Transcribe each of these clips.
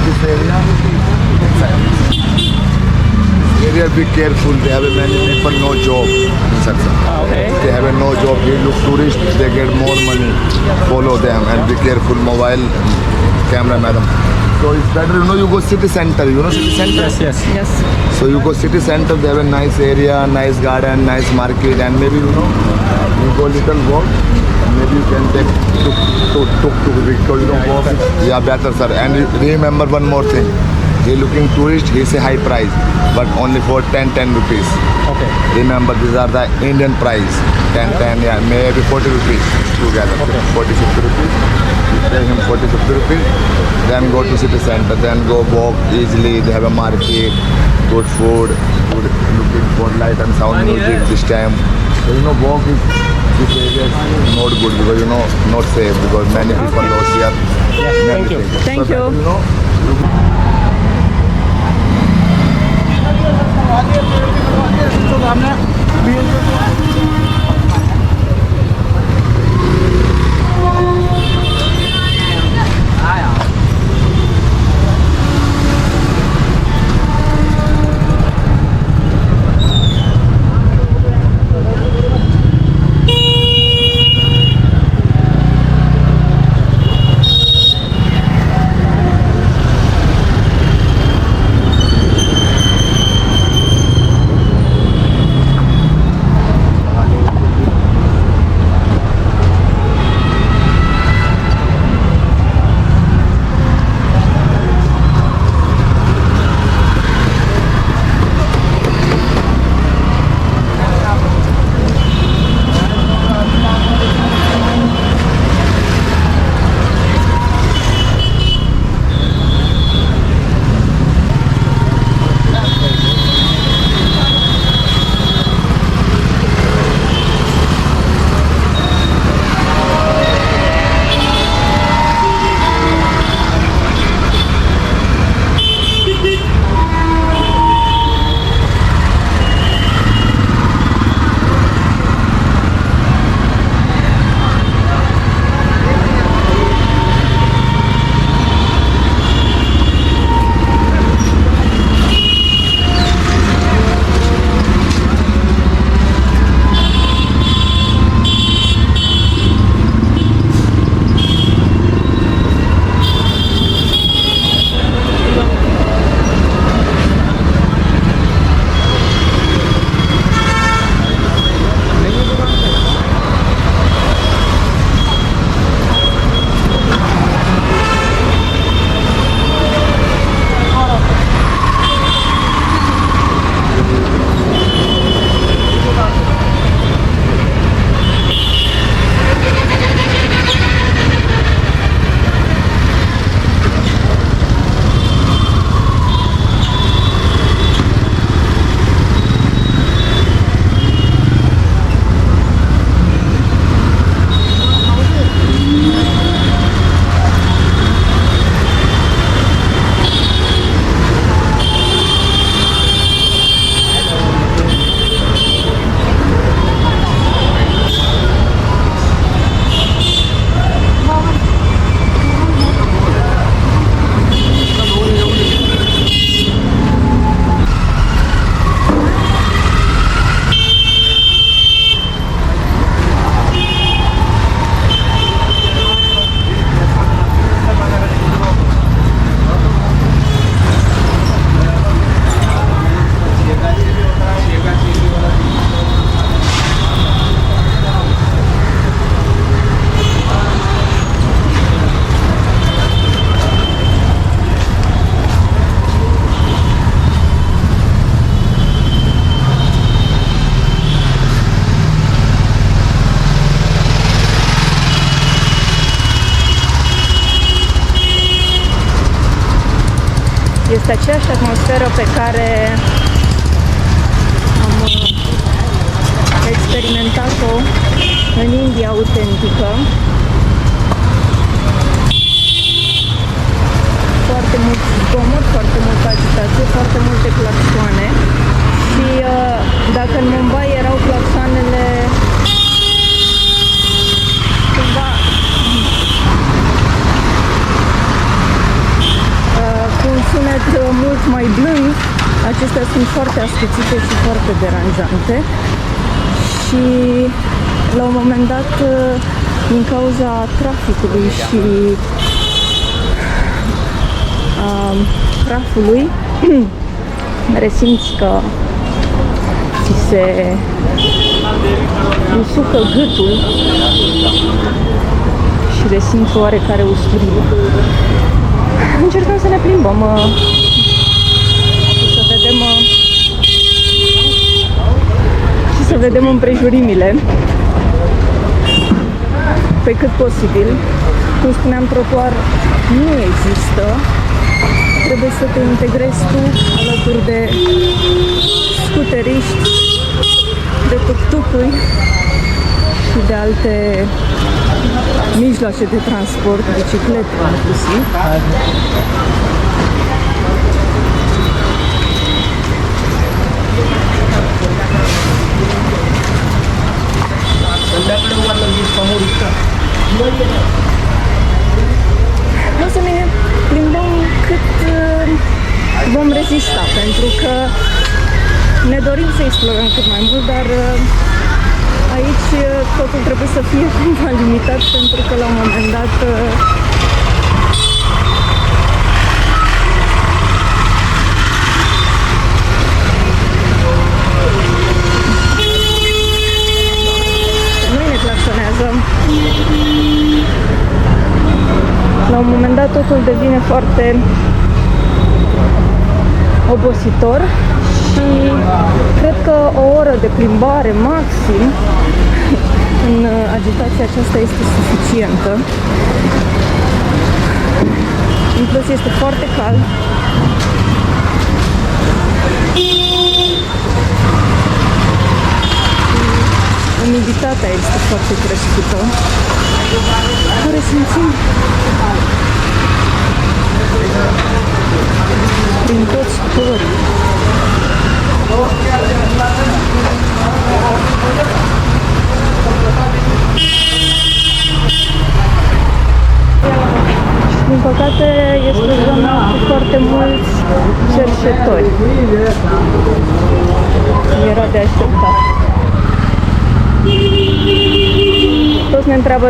this area. Area, be careful. They have many people no job. Okay. They have no job. They look tourists. They get more money. Follow them and be careful. Mobile camera, madam. So it's better, you go city center. You know city center? Yes. Yes. So you go city center. They have a nice area, nice garden, nice market, and maybe you go little walk. Maybe you can take tuk because walk. Yeah, better, sir. And remember one more thing. He looking tourist, he say high price, but only for 10 rupees. Okay. Remember, these are the Indian price. 10, yeah, maybe 40 rupees together. Okay. 40, 50 rupees. You pay him 40, 50 rupees. Then go to city center. Then go walk easily. They have a market, good food, good looking for light and sound music this time. So walk is this area is not good because not safe because many people lost here. Yes, Many thank you. things. Thank So you. that, Este aceeași atmosferă pe care am experimentat-o în India autentică. Foarte mult zgomot, foarte multă agitație, foarte multe claxoane. Și dacă în Mumbai erau claxoanele cumva acestea sunt foarte ascuțite și foarte deranjante și la un moment dat, din cauza traficului și prafului, resimți că ți se usucă gâtul și resimți oarecare usturire. Încercăm să ne plimbăm și să vedem împrejurimile pe cât posibil. Cum spuneam, trotuar nu există. Trebuie să te integrezi tu alături de scuteriști, de tuk-tukuri și de alte mijloace de transport, biciclete inclusiv. O să ne plimbăm cât vom rezista, pentru că ne dorim să explorăm cât mai mult, dar aici totul trebuie să fie cumva limitat, pentru că la un moment dat noi ne claxonează. La un moment dat totul devine foarte obositor și cred că o oră de plimbare maxim în agitația aceasta este suficientă. În plus este foarte cald. Umiditatea este foarte crescută, care simțim prin toți porii. Din păcate este o zonă cu foarte mulți cerșetori. Era de așteptat. Toți ne întreabă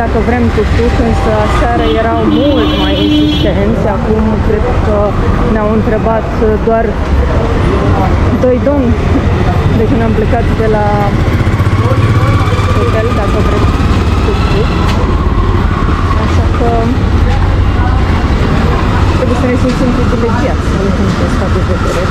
dacă vrem tuk-tuk, însă aseară erau mult mai insistenți. Acum cred că ne-au întrebat doar 2 domni de când am plecat de la hotel dacă vrem tuk-tuk. Așa că trebuie să ne simțim privilegiați din punctul ăsta de vedere.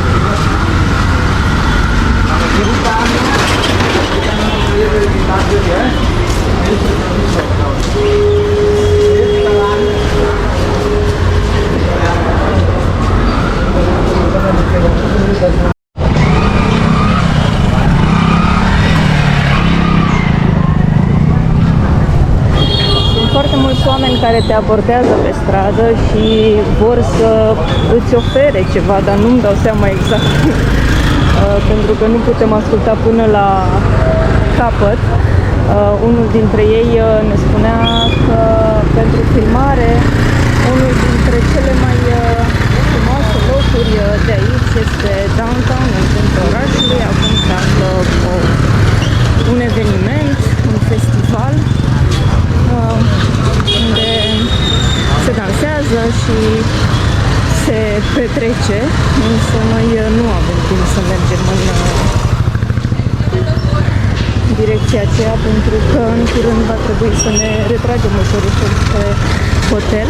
Foarte mulți oameni care te abordează pe stradă și vor să îți ofere ceva, dar nu-mi dau seama exact pentru că nu putem asculta până la capăt. Unul dintre ei ne spunea că pentru filmare unul dintre cele mai frumoase locuri de aici este downtown, în centrul orașului. Acum se află un eveniment, un festival unde se dansează și se petrece, însă noi nu avem timp să mergem în direcția aceea, pentru că în curând va trebui să ne retragem ușor pe hotel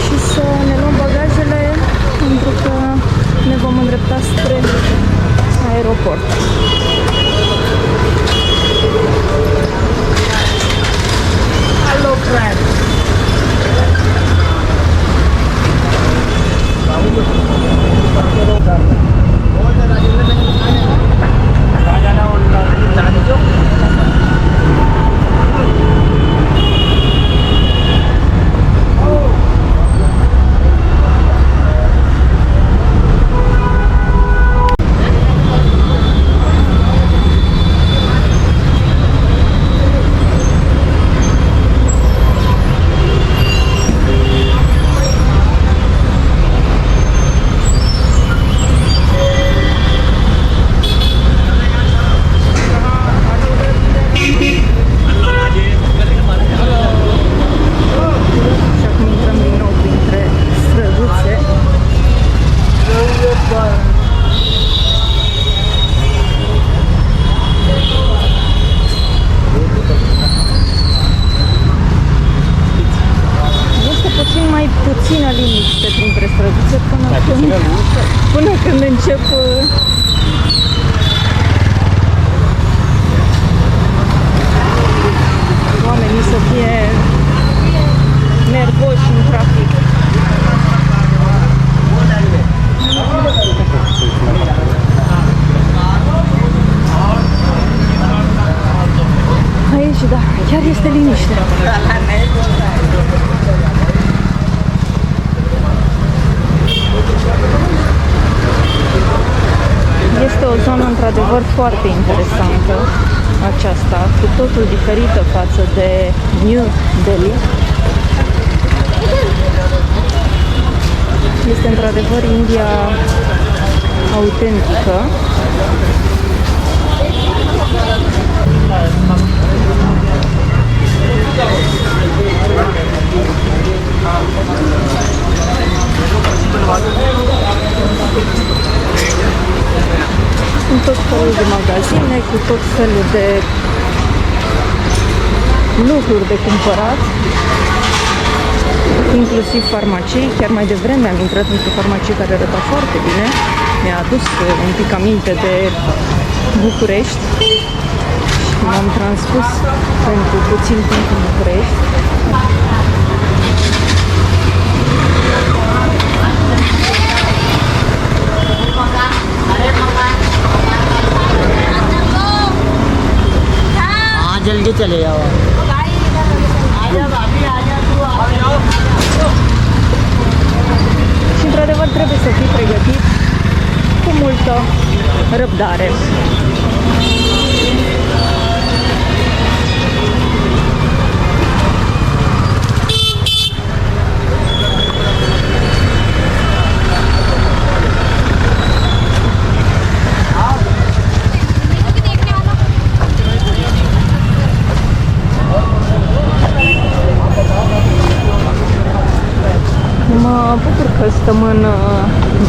și să ne luăm bagajele, pentru că ne vom îndrepta spre aeroport. Hello, friend! încep oamenii să fie nervoși în trafic. Aici, da, chiar este liniște. Este o zonă într-adevăr foarte interesantă aceasta, cu totul diferită față de New Delhi. Este într-adevăr India autentică. Sunt tot felul de magazine cu tot felul de lucruri de cumpărat, inclusiv farmacii. Chiar mai devreme am intrat într-o farmacie care arăta foarte bine. Mi-a adus un pic aminte de București și m-am transpus pentru puțin timp în București. जल्दी चले जाओ Și într-adevăr trebuie să fii pregătit cu multă răbdare. Mă bucur că stăm în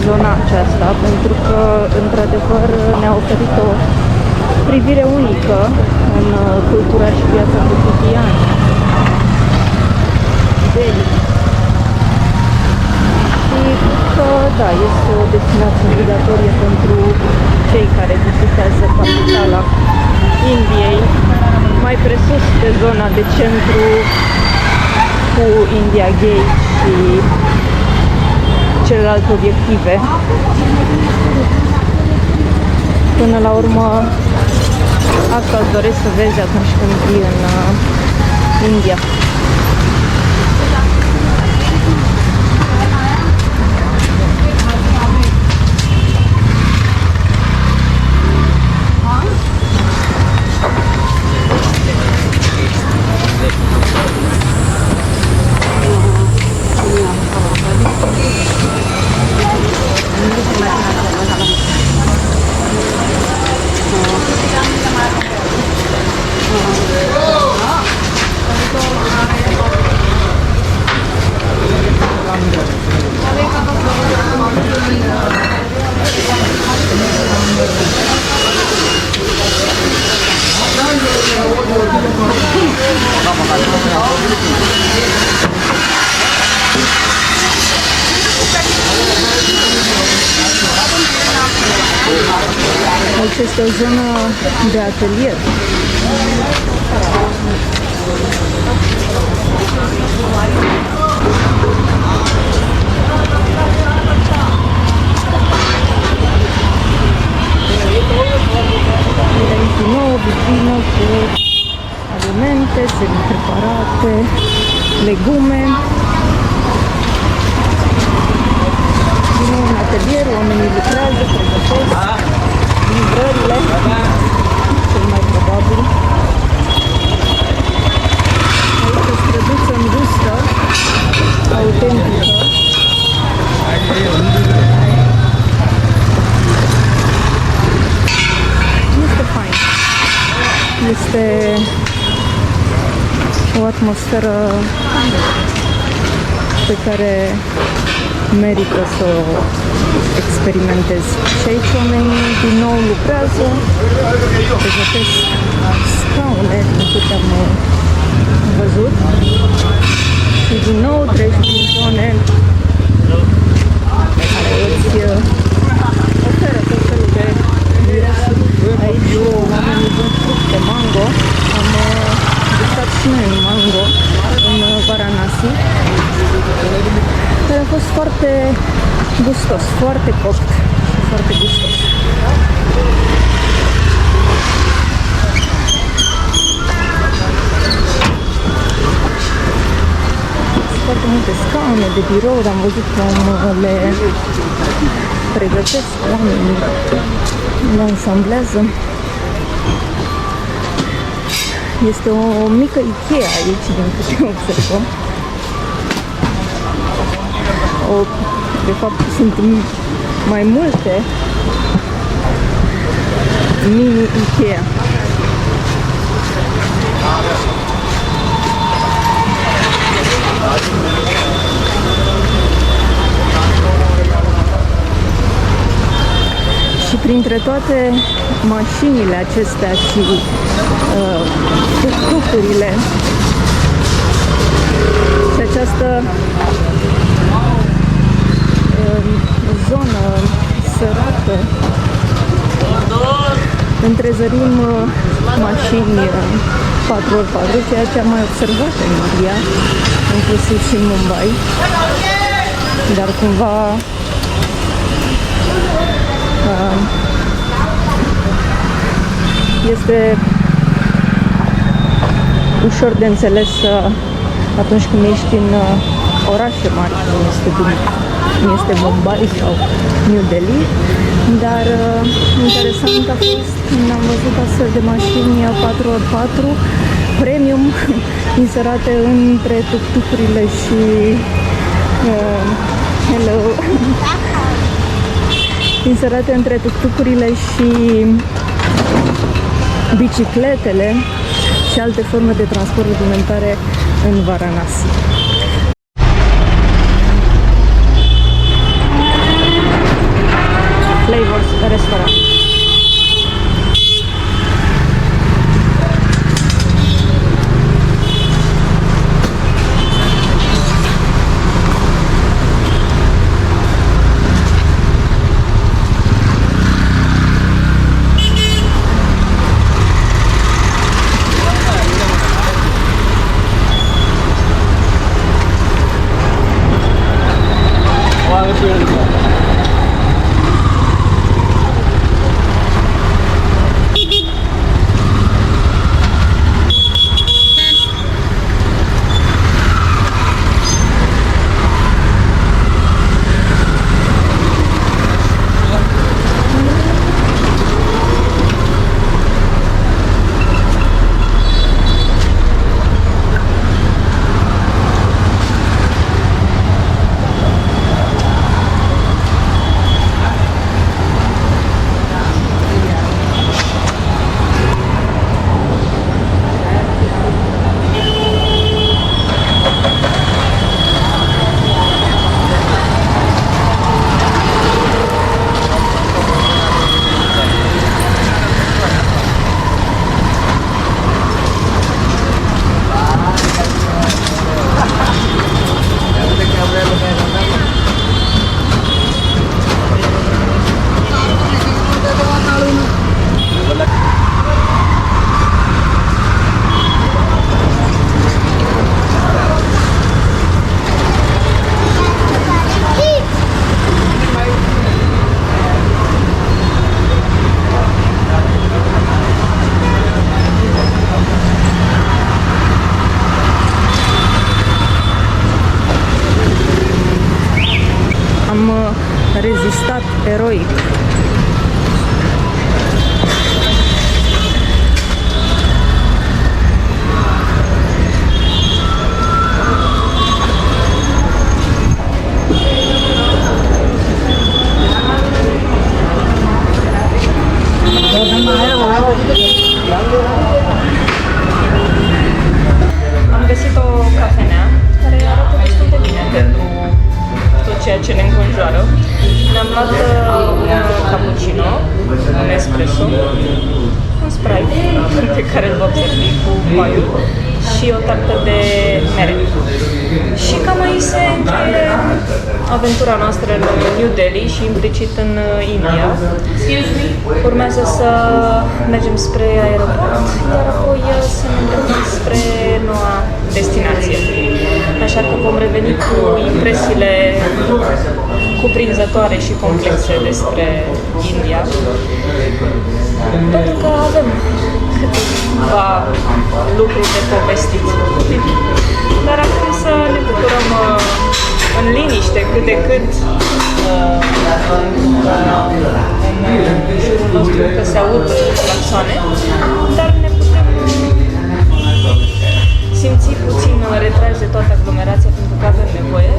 zona aceasta, pentru că, într-adevăr, ne-a oferit o privire unică în cultura și viața cotidiană. Delhi. Și că, da, este o destinație obligatorie pentru cei care vizitează capitala Indiei, mai presus de zona de centru cu India Gate și celelalte obiective. Până la urmă, asta îți doresc să vezi atunci când vii în India. Aici este o zonă de atelier. Din nou o vitrină cu alimente, semi-preparate, legume. Din nou un atelier, oamenii lucrează, pregătesc livrările, cel mai probabil. Aici o străduță îngustă, autentică. Este fain. Este o atmosferă pe care merită să o experimentezi. Și aici oamenii din nou lucrează, pregătesc scaune, din câte am văzut. Și din nou treci prin zone care îți oferă oferă tot felul de mirosuri. Aici oamenii vând fructe, mango. Am gustat și noi un mango în Varanasi, care a fost foarte gustos, foarte copt și foarte gustos. Foarte multe scaune de birou, am văzut cum le pregătesc oamenii, le ansamblează. Este o mică Ikea aici, din câte observăm. De fapt, sunt mai multe mini Ikea. Și printre toate mașinile acestea și tuk-tukurile și această zonă săracă, întrezărim mașini 4x4, ceea ce am mai observat în India, inclusiv și în Mumbai, dar cumva este ușor de înțeles atunci când ești în orașe mari, cum este Mumbai sau New Delhi, dar interesant a fost când am văzut astfel de mașini 4x4 premium inserate între tuk-tukurile și inserate între tuk-tukurile și bicicletele și alte forme de transport rudimentare în Varanasi. Flavors restaurant. Rezistat eroic. Am găsit o cafenea care arată destul de bine pentru tot ceea ce ne înconjoară. Ne-am luat un cappuccino, un espresso, un Sprite pe care îl vom servi cu paiul și o tartă de mere. Și cam aici se încheie aventura noastră în New Delhi și implicit în India. Urmează să mergem spre aeroport, iar apoi să ne îndreptăm spre noua destinație. Așa că vom reveni cu impresiile cuprinzătoare și complexe despre India. Pentru că avem câteva lucruri de povestit. Dar acum să ne bucurăm în liniște cât de cât în jurul nostru că se aud claxoane, dar ne putem simți puțin retrași de toată aglomerația pentru că avem nevoie.